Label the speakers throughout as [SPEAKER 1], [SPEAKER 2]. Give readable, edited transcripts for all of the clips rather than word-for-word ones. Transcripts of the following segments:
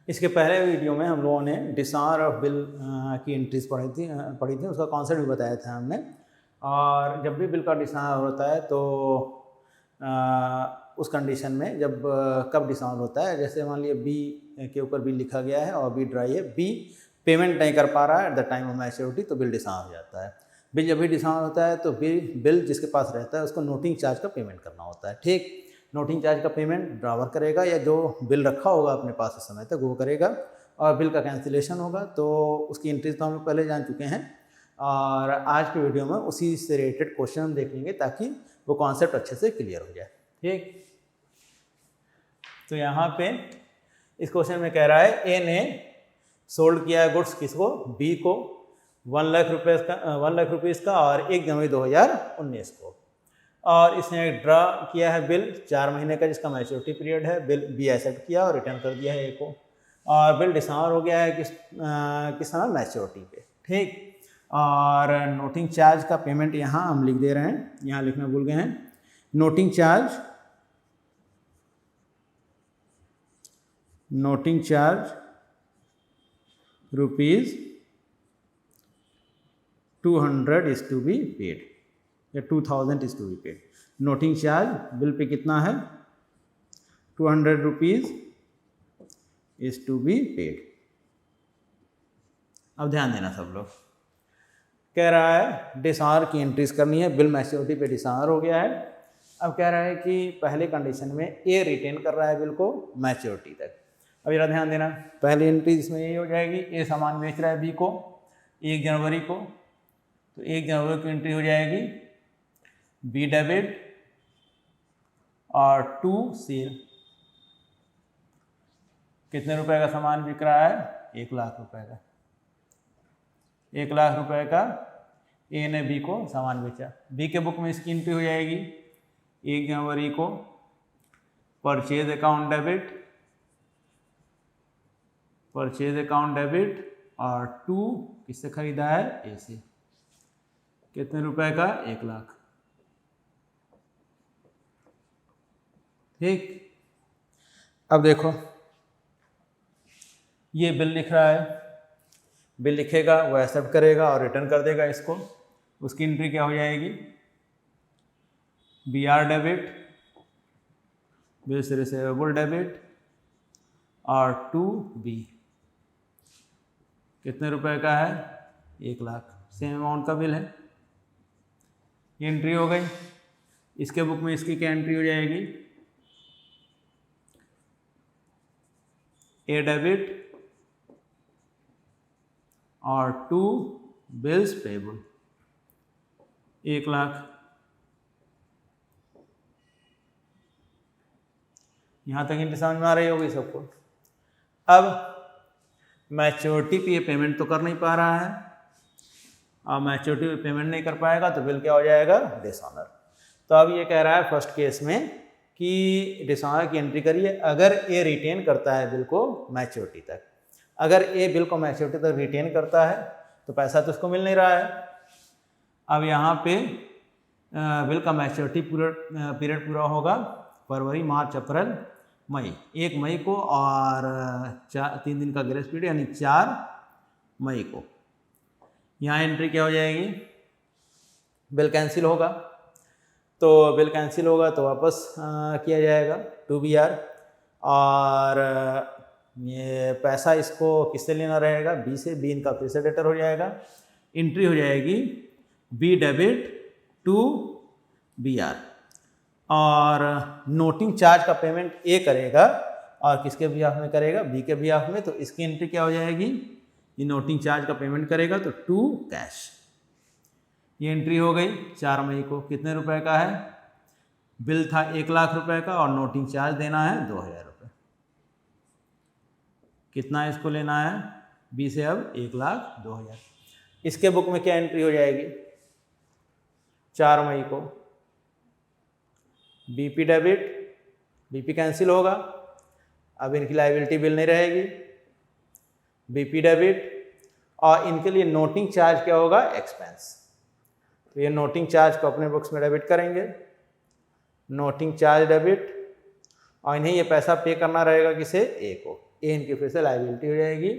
[SPEAKER 1] इसके पहले वीडियो में हम लोगों ने डिसऑनर ऑफ बिल की एंट्रीज पढ़ी थी, उसका कॉन्सेप्ट भी बताया था हमने। और जब भी बिल का डिसऑनर होता है तो उस कंडीशन में जब कब डिसऑनर होता है, जैसे मान लिया बी के ऊपर बिल लिखा गया है और बी ड्राई है, बी पेमेंट नहीं कर पा रहा है at the time of maturity, तो बिल डिसऑनर हो जाता है। बिल जब भी डिसऑनर होता है तो बिल जिसके पास रहता है उसको नोटिंग चार्ज का पेमेंट करना होता है। ठीक, नोटिंग चार्ज का पेमेंट ड्रावर करेगा या जो बिल रखा होगा अपने पास उस समय तक वो करेगा, और बिल का कैंसिलेशन होगा। तो उसकी एंट्रीज तो हम लोग पहले जान चुके हैं, और आज की वीडियो में उसी से रिलेटेड क्वेश्चन हम देख लेंगे ताकि वो कॉन्सेप्ट अच्छे से क्लियर हो जाए। ठीक, तो यहाँ पे इस क्वेश्चन में कह रहा है ए ने सोल्ड किया है गुड्स किसको, बी को 1 लाख रुपीज़ का और 1 जनवरी 2019 को, और इसने ड्रा किया है बिल 4 महीने का जिसका मैच्योरिटी पीरियड है। बिल बी एक्सेप्ट किया और रिटर्न कर दिया है ए को, और बिल डिसऑनर हो गया है किस समय, मैच्योरिटी पे। ठीक, और नोटिंग चार्ज का पेमेंट यहाँ हम लिख दे रहे हैं, यहाँ लिखना भूल गए हैं। Noting charge rupees 200 is to be paid या 2000 is to be paid. Noting charge bill पे कितना है, 200 rupees is to be paid. अब ध्यान देना सब लोग, कह रहा है डिसऑनर की एंट्रीज करनी है, बिल मैच्योरिटी पे डिसऑनर हो गया है। अब कह रहा है कि पहले कंडीशन में ए रिटेन कर रहा है बिल को मैच्योरिटी तक। अब जरा ध्यान देना, पहली एंट्री इसमें ये हो जाएगी, ए सामान बेच रहा है बी को 1 जनवरी को, तो 1 जनवरी की एंट्री हो जाएगी बी डेबिट और 2 सेल। कितने रुपए का सामान बिक रहा है, 1 लाख रुपए का। 1 लाख रुपए का ए ने बी को सामान बेचा। बी के बुक में इसकी एंट्री हो जाएगी 1 जनवरी को परचेज अकाउंट डेबिट और 2 किससे खरीदा है, ए से। कितने रुपए का, 1 लाख। ठीक, अब देखो ये बिल लिख रहा है, बिल लिखेगा वो एक्सेप्ट करेगा और रिटर्न कर देगा इसको। उसकी एंट्री क्या हो जाएगी, B R debit, bills receivable debit और 2 बी। कितने रुपए का है, 1 लाख, सेम अमाउंट का बिल है। ये एंट्री हो गई। इसके बुक में इसकी क्या एंट्री हो जाएगी, ए डेबिट और 2 बिल्स पेबल, 1 लाख। यहाँ तक एंट्री समझ में आ रही होगी सबको। अब मैच्योरिटी पे पेमेंट तो कर नहीं पा रहा है, और मैच्योरिटी पे पेमेंट नहीं कर पाएगा तो बिल क्या हो जाएगा, डिसऑनर। तो अब ये कह रहा है फर्स्ट केस में कि डिसऑनर की एंट्री करिए अगर ए रिटेन करता है बिल को मैच्योरिटी तक। अगर ए बिल को मैच्योरिटी तक रिटेन करता है तो पैसा तो उसको मिल नहीं रहा है। अब यहाँ पे बिल का मैच्योरिटी पीरियड पूरा होगा फरवरी, मार्च, अप्रैल, मई, 1 मई को, और 3 दिन का ग्रेस पीरियड यानी 4 मई को। यहाँ एंट्री क्या हो जाएगी, बिल कैंसिल होगा। तो बिल कैंसिल होगा तो वापस किया जाएगा टू बी आर, और ये पैसा इसको किससे लेना रहेगा, बी से। बी इनका फिर से डेटर हो जाएगा। एंट्री हो जाएगी B debit to B R, और नोटिंग चार्ज का पेमेंट ए करेगा और किसके बिहाफ में करेगा, बी के बिहाफ में। तो इसकी एंट्री क्या हो जाएगी, ये नोटिंग चार्ज का पेमेंट करेगा तो 2 कैश। ये एंट्री हो गई 4 मई को। कितने रुपए का है, बिल था 1 लाख रुपए का और नोटिंग चार्ज देना है 2000 रुपये। कितना इसको लेना है, बी से अब 1 लाख 2000। इसके बुक में क्या एंट्री हो जाएगी, 4 मई को बीपी डेबिट, बीपी कैंसिल होगा, अब इनकी लायबिलिटी बिल नहीं रहेगी, बीपी डेबिट, और इनके लिए नोटिंग चार्ज क्या होगा, एक्सपेंस। तो ये नोटिंग चार्ज को अपने बुक्स में डेबिट करेंगे, नोटिंग चार्ज डेबिट, और इन्हें ये पैसा पे करना रहेगा किसे, ए को। ये इनकी फिर से लाइबिलिटी हो जाएगी।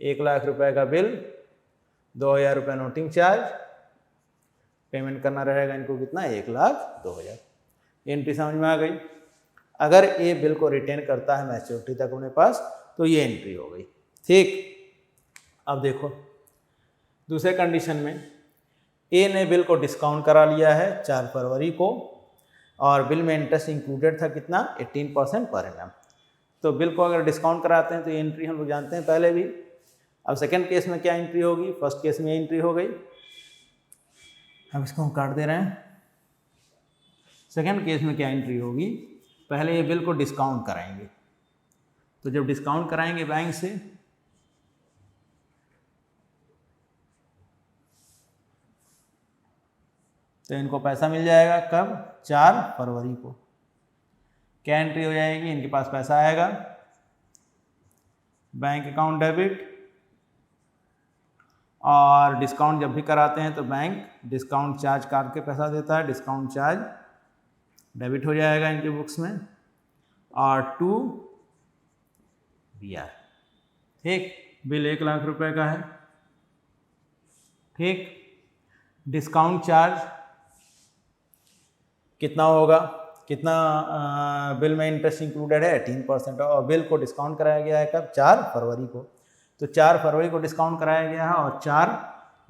[SPEAKER 1] 1,00,000 रुपये का बिल, 2,000 रुपये नोटिंग चार्ज, पेमेंट करना रहेगा इनको कितना, 1,02,000। एंट्री समझ में आ गई। अगर ये बिल को रिटेन करता है मैच्योरिटी तक अपने पास तो ये एंट्री हो गई। ठीक, अब देखो दूसरे कंडीशन में ए ने बिल को डिस्काउंट करा लिया है 4 फरवरी को और बिल में इंटरेस्ट इंक्लूडेड था कितना, 18% पर एनम। तो बिल को अगर डिस्काउंट कराते हैं तो ये एंट्री हम लोग जानते हैं पहले भी। अब सेकंड केस में क्या एंट्री होगी, फर्स्ट केस में एंट्री हो गई। अब इसको हम काट दे रहे हैं। सेकंड केस में क्या एंट्री होगी, पहले ये बिल को डिस्काउंट कराएंगे। तो जब डिस्काउंट कराएंगे बैंक से तो इनको पैसा मिल जाएगा कब, 4 फरवरी को। क्या एंट्री हो जाएगी, इनके पास पैसा आएगा, बैंक अकाउंट डेबिट, और डिस्काउंट जब भी कराते हैं तो बैंक डिस्काउंट चार्ज काट के पैसा देता है, डिस्काउंट चार्ज डेबिट हो जाएगा इनके बुक्स में, और टू BR। ठीक, बिल 1,00,000 रुपये का है। ठीक, डिस्काउंट चार्ज कितना होगा, कितना बिल में इंटरेस्ट इंक्लूडेड है, 18%, और बिल को डिस्काउंट कराया गया है कब, 4 फरवरी को। तो 4 फरवरी को डिस्काउंट कराया गया है और 4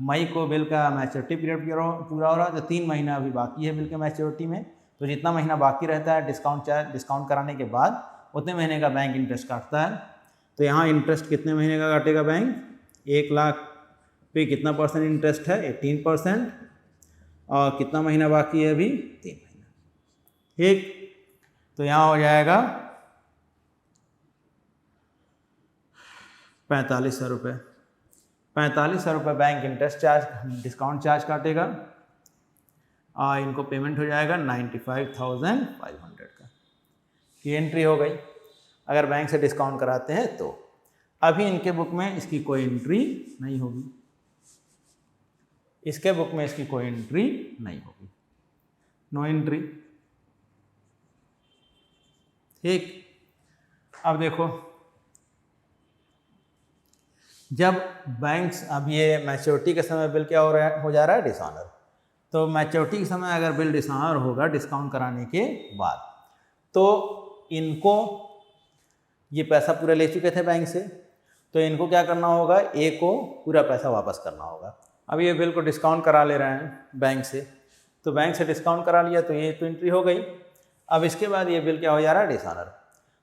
[SPEAKER 1] मई को बिल का मैच्योरिटी पीरियड पूरा हो रहा है। तो 3 महीना अभी बाकी है बिल के मैच्योरिटी में। तो जितना महीना बाकी रहता है डिस्काउंट कराने के बाद उतने महीने का बैंक इंटरेस्ट काटता है। तो यहाँ इंटरेस्ट कितने महीने का काटेगा बैंक, 1,00,000 पे कितना परसेंट इंटरेस्ट है, 18%, और कितना महीना बाकी है अभी, 3 महीना। ठीक, तो यहाँ हो जाएगा 45,000 रुपये। 45,000 रुपये bank interest charge, discount charge काटेगा, और इनको पेमेंट हो जाएगा 95,500 का। ये एंट्री हो गई अगर बैंक से डिस्काउंट कराते हैं तो। अभी इनके बुक में इसकी कोई एंट्री नहीं होगी, इसके बुक में इसकी कोई एंट्री नहीं होगी, नो एंट्री। ठीक, अब देखो जब बैंक्स, अब ये मैच्योरिटी के समय बिल क्या हो जा रहा है, डिसऑनर। तो मैच्योरिटी के समय अगर बिल डिसऑनर होगा डिस्काउंट कराने के बाद, तो इनको ये पैसा पूरा ले चुके थे बैंक से, तो इनको क्या करना होगा, ए को पूरा पैसा वापस करना होगा। अब ये बिल को डिस्काउंट करा ले रहे हैं बैंक से, तो बैंक से डिस्काउंट करा लिया तो ये तो एंट्री हो गई। अब इसके बाद ये बिल क्या हो जा रहा है, डिसऑनर।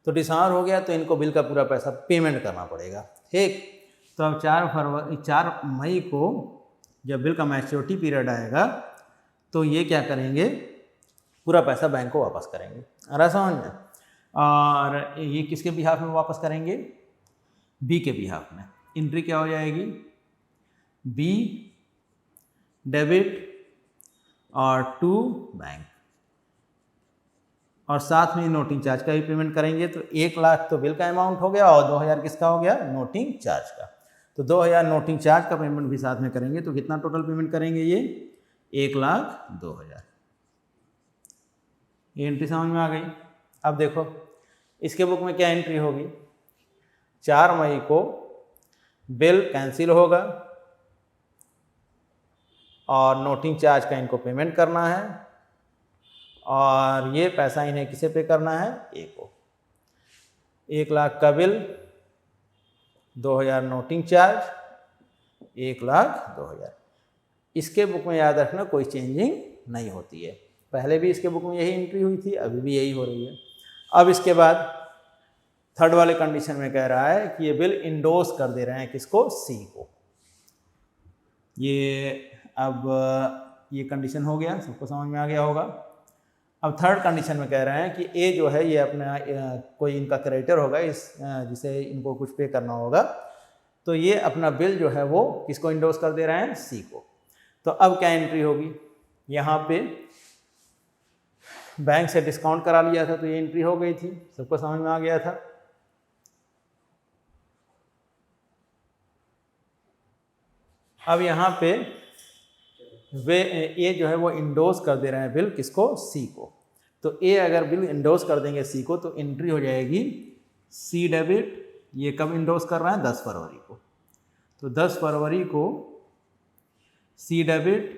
[SPEAKER 1] तो डिसऑनर हो गया तो इनको बिल का पूरा पैसा पेमेंट करना पड़ेगा। ठीक, तो अब 4 मई को जब बिल का मैच्योरिटी पीरियड आएगा तो ये क्या करेंगे, पूरा पैसा बैंक को वापस करेंगे। आ रहा समझ में। और ये किसके बिहाफ में वापस करेंगे, बी के बिहाफ में। एंट्री क्या हो जाएगी, बी डेबिट और टू बैंक, और साथ में नोटिंग चार्ज का भी पेमेंट करेंगे। तो 1,00,000 तो बिल का अमाउंट हो गया और 2,000 किसका हो गया, नोटिंग चार्ज का। तो 2,000 नोटिंग चार्ज का पेमेंट भी साथ में करेंगे। तो कितना टोटल पेमेंट करेंगे ये, 1,02,000। ये एंट्री समझ में आ गई। अब देखो इसके बुक में क्या एंट्री होगी, 4 मई को बिल कैंसिल होगा और नोटिंग चार्ज का इनको पेमेंट करना है, और ये पैसा इन्हें किसे पे करना है, ए को। 1,00,000 का बिल, 2,000 नोटिंग चार्ज, 1,02,000। इसके बुक में याद रखना कोई चेंजिंग नहीं होती है। पहले भी इसके बुक में यही एंट्री हुई थी, अभी भी यही हो रही है। अब इसके बाद थर्ड वाले कंडीशन में कह रहा है कि ये बिल इंडोर्स कर दे रहे हैं किसको, सी को। ये अब ये कंडीशन हो गया, सबको समझ में आ गया होगा। अब थर्ड कंडीशन में कह रहे हैं कि ए जो है ये अपना कोई इनका क्रेडिटर होगा, जिसे इनको कुछ पे करना होगा, तो ये अपना बिल जो है वो किसको इंडोर्स कर दे रहे हैं, सी को। तो अब क्या एंट्री होगी, यहाँ पे बैंक से डिस्काउंट करा लिया था तो ये एंट्री हो गई थी, सबको समझ में आ गया था। अब यहाँ पे वे ए जो है वो इंडोर्स कर दे रहे हैं बिल किसको, सी को। तो ए अगर बिल इंडोर्स कर देंगे सी को तो एंट्री हो जाएगी सी डेबिट, ये कब इंडोर्स कर रहा है? 10 फरवरी को। तो 10 फरवरी को सी डेबिट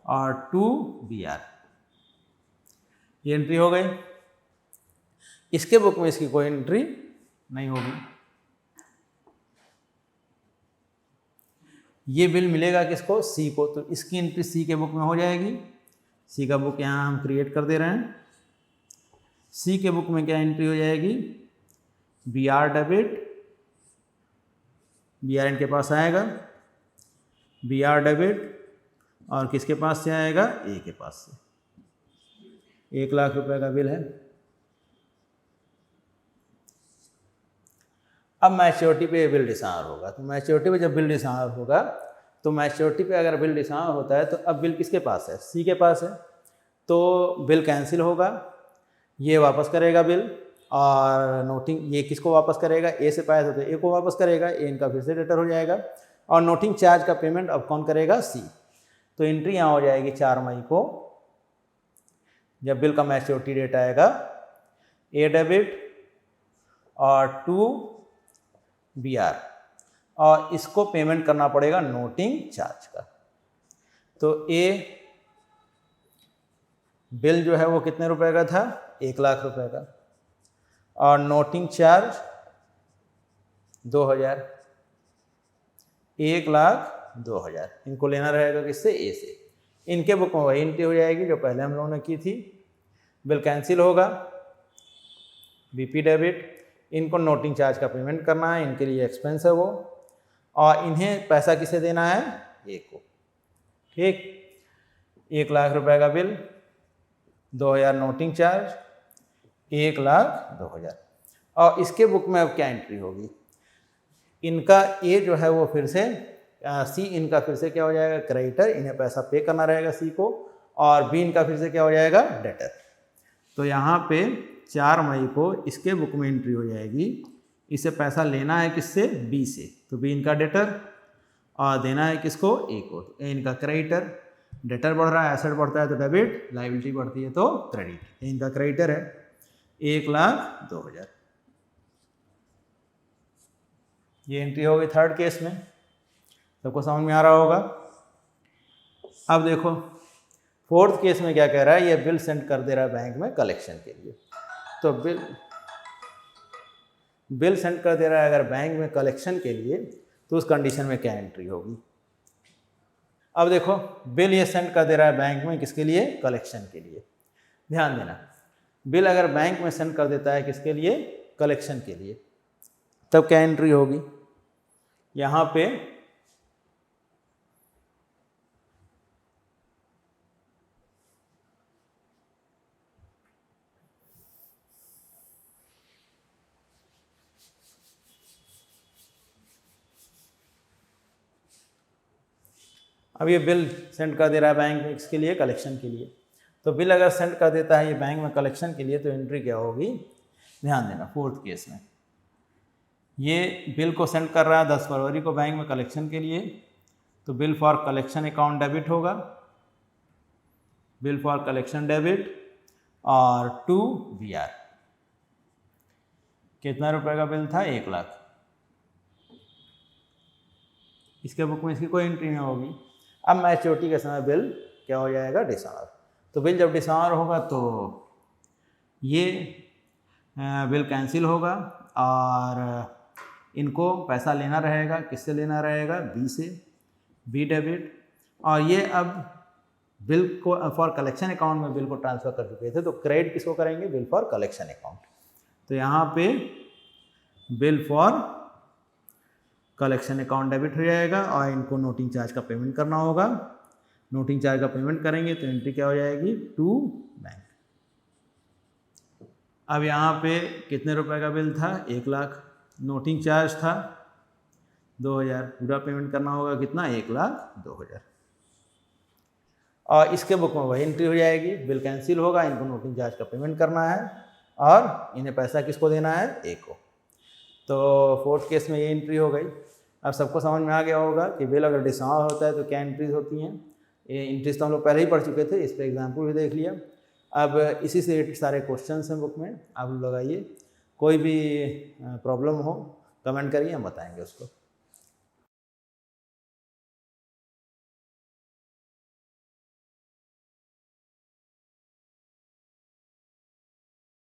[SPEAKER 1] और टू बी आर, ये एंट्री हो गई। इसके बुक में इसकी कोई एंट्री नहीं होगी। ये बिल मिलेगा किसको? सी को, तो इसकी एंट्री सी के बुक में हो जाएगी। सी का बुक यहाँ हम क्रिएट कर दे रहे हैं। सी के बुक में क्या एंट्री हो जाएगी? B R debit, B R इनके पास आएगा, बी आर डेबिट, और किसके पास से आएगा? ए के पास से। 1 लाख रुपए का बिल है। अब मैच्योरिटी पे बिल डिसऑनर होगा। तो मैच्योरिटी पे जब बिल डिसऑनर होगा, तो मैच्योरिटी पे अगर बिल डिसऑनर होता है तो अब बिल किसके पास है? सी के पास है। तो बिल कैंसिल होगा, ये वापस करेगा बिल, और नोटिंग ये किसको वापस करेगा? ए से पाया था तो ए को वापस करेगा, ए इनका फिर से डेटर हो जाएगा। और नोटिंग चार्ज का पेमेंट अब कौन करेगा? सी। तो एंट्री यहाँ हो जाएगी 4 मई को, जब बिल का मैच्योरिटी डेट आएगा, ए डेबिट और टू बी आर, और इसको पेमेंट करना पड़ेगा नोटिंग चार्ज का। तो ए बिल जो है वो कितने रुपए का था? 1 लाख रुपए का, और नोटिंग चार्ज 2000, 1,02,000 इनको लेना रहेगा किससे? ए से। इनके बुक में वही एंट्री हो जाएगी जो पहले हम लोगों ने की थी। बिल कैंसिल होगा, बीपी डेबिट, इनको नोटिंग चार्ज का पेमेंट करना है, इनके लिए एक्सपेंस है वो, और इन्हें पैसा किसे देना है? ए को। ठीक, 1 लाख रुपए का बिल, 2000 नोटिंग चार्ज, 1,02,000। और इसके बुक में अब क्या एंट्री होगी? इनका ए जो है वो फिर से सी, इनका फिर से क्या हो जाएगा? क्रेडिटर, इन्हें पैसा पे करना रहेगा सी को, और बी इनका फिर से क्या हो जाएगा? डेटर। तो यहाँ पे 4 मई को इसके बुक में एंट्री हो जाएगी, इसे पैसा लेना है किससे? बी से। तो बी इनका डेटर, और देना है किसको? ए को। ए इनका क्रेडिटर, डेटर बढ़ रहा है, एसेट बढ़ता है तो डेबिट, लायबिलिटी बढ़ती है तो क्रेडिट। ए इनका क्रेडिटर है, 1,02,000। ये एंट्री हो गई थर्ड केस में। सबको समझ में आ रहा होगा? अब देखो फोर्थ केस में क्या कह रहा है? ये बिल सेंड कर दे रहा है बैंक में कलेक्शन के लिए। तो बिल सेंड कर दे रहा है अगर बैंक में कलेक्शन के लिए, तो उस कंडीशन में क्या एंट्री होगी? अब देखो बिल ये सेंड कर दे रहा है बैंक में किसके लिए? कलेक्शन के लिए। ध्यान देना, बिल अगर बैंक में सेंड कर देता है किसके लिए? कलेक्शन के लिए, तब क्या एंट्री होगी? यहाँ पे अब ये बिल सेंड कर दे रहा है बैंक में किसके लिए? कलेक्शन के लिए। तो बिल अगर सेंड कर देता है ये बैंक में कलेक्शन के लिए, तो एंट्री क्या होगी? ध्यान देना, फोर्थ केस में ये बिल को सेंड कर रहा है 10 फरवरी को बैंक में कलेक्शन के लिए, तो bill for collection account debit होगा, बिल फॉर कलेक्शन डेबिट, और टू बी आर। कितना रुपए का बिल था? 1 लाख। इसके बुक में इसकी कोई एंट्री नहीं होगी। अब मैच्योरिटी के समय बिल क्या हो जाएगा? डिसऑनर। तो बिल जब डिसऑनर होगा तो ये बिल कैंसिल होगा, और इनको पैसा लेना रहेगा, किससे लेना रहेगा? बी से, बी डेबिट, और ये अब बिल को फॉर कलेक्शन अकाउंट में बिल को ट्रांसफ़र कर चुके थे, तो क्रेडिट किसको करेंगे? Bill for collection account. तो यहाँ पे bill for collection account debit हो जाएगा, और इनको नोटिंग चार्ज का पेमेंट करना होगा। नोटिंग चार्ज का पेमेंट करेंगे तो एंट्री क्या हो जाएगी? To bank. अब यहाँ पे कितने रुपए का बिल था? 1 लाख। नोटिंग चार्ज था 2000, पूरा पेमेंट करना होगा कितना? 1,02,000। और इसके बुक में वही एंट्री हो जाएगी, बिल कैंसिल होगा, इनको नोटिंग चार्ज का पेमेंट करना है, और इन्हें पैसा किसको देना है? ए को। तो फोर्थ केस में ये एंट्री हो गई। अब सबको समझ में आ गया होगा कि बिल अगर डिसऑनर होता है तो क्या एंट्रीज होती हैं। ये एंट्रीज तो हम लोग पहले ही पढ़ चुके थे, इस पर एग्जाम्पल भी देख लिया। अब इसी से सारे क्वेश्चन हैं बुक में, आप लोग लगाइए। कोई भी प्रॉब्लम हो कमेंट करिए, हम बताएंगे उसको।